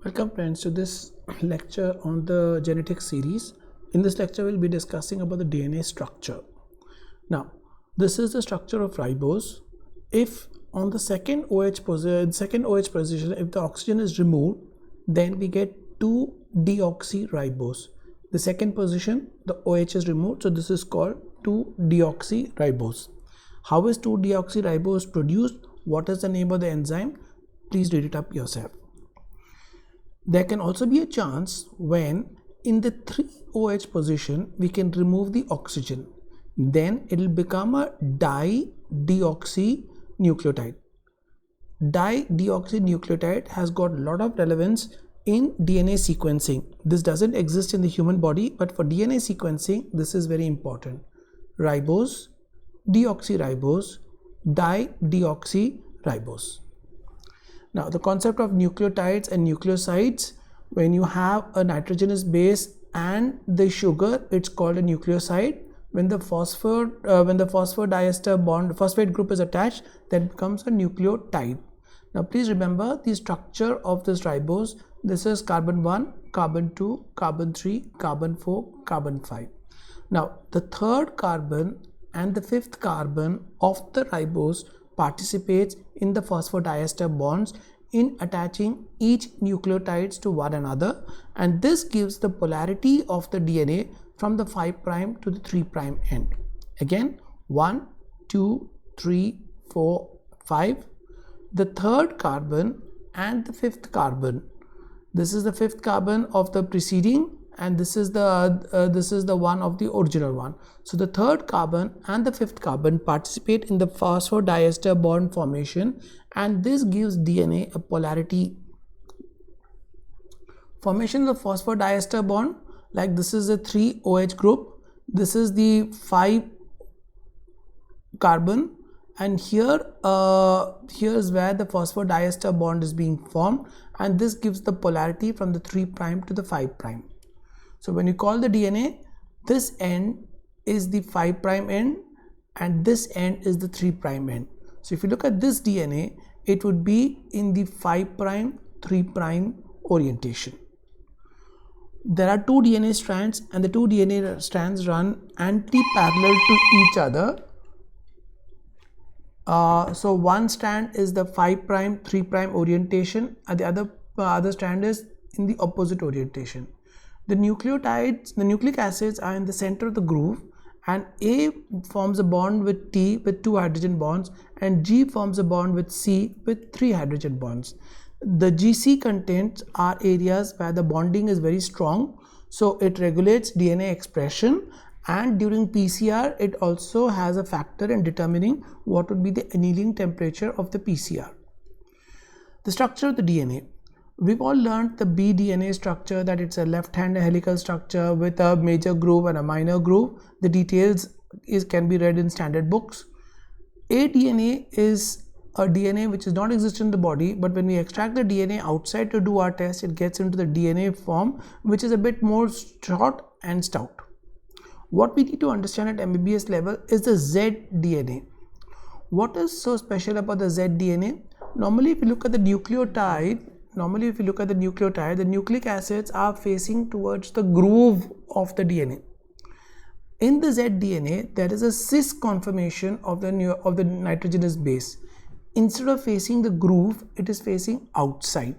Welcome friends to this lecture on the genetics series. In this lecture we'll be discussing about the DNA structure. Now this is the structure of ribose. If on the second OH position, if the oxygen is removed, then we get 2-deoxyribose. The second position, the OH is removed, so this is called 2-deoxyribose. How is 2-deoxyribose produced? What is the name of the enzyme? Please read it up yourself. There can also be a chance when in the 3-OH position we can remove the oxygen. Then it will become a di-deoxynucleotide. Di-deoxynucleotide has got a lot of relevance in DNA sequencing. This doesn't exist in the human body, but for DNA sequencing this is very important. Ribose, deoxyribose, di-deoxyribose. Now the concept of nucleotides and nucleosides, when you have a nitrogenous base and the sugar, it's called a nucleoside. When the phosphodiester bond, phosphate group is attached, that becomes a nucleotide. Now please remember the structure of this ribose. This is carbon 1, carbon 2, carbon 3, carbon 4, carbon 5. Now the third carbon and the fifth carbon of the ribose participates in the phosphodiester bonds in attaching each nucleotides to one another, and this gives the polarity of the DNA from the 5' to the 3' end. Again, 1, 2, 3, 4, 5. The third carbon and the fifth carbon. This is the fifth carbon of the preceding, and this is the one of the original one. So the third carbon and the fifth carbon participate in the phosphodiester bond formation, and this gives DNA a polarity. Formation of the phosphodiester bond, like this is a 3-OH group, this is the 5 carbon, and here is where the phosphodiester bond is being formed, and this gives the polarity from the 3' to the 5'. So when you call the DNA, this end is the 5' end and this end is the 3' end. So if you look at this DNA, it would be in the 5', 3' orientation. There are two DNA strands, and the two DNA strands run anti-parallel to each other. So one strand is the 5', 3' orientation, and the other strand is in the opposite orientation. The nucleotides, the nucleic acids are in the center of the groove, and A forms a bond with T with 2 hydrogen bonds, and G forms a bond with C with 3 hydrogen bonds. The GC contents are areas where the bonding is very strong, so it regulates DNA expression, and during PCR it also has a factor in determining what would be the annealing temperature of the PCR. The structure of the DNA. We've all learned the bDNA structure, that it's a left-hand helical structure with a major groove and a minor groove. The details can be read in standard books. aDNA is a DNA which is not exist in the body, but when we extract the DNA outside to do our test, it gets into the DNA form, which is a bit more short and stout. What we need to understand at MBBS level is the zDNA. What is so special about the zDNA? Normally if you look at the nucleotide, the nucleic acids are facing towards the groove of the DNA. In the zDNA, there is a cis conformation of the nitrogenous base. Instead of facing the groove, it is facing outside,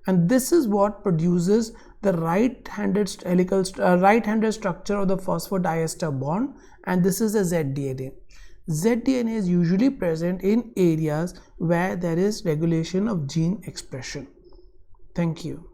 and this is what produces the right-handed structure of the phosphodiester bond, and this is the zDNA. zDNA is usually present in areas where there is regulation of gene expression. Thank you.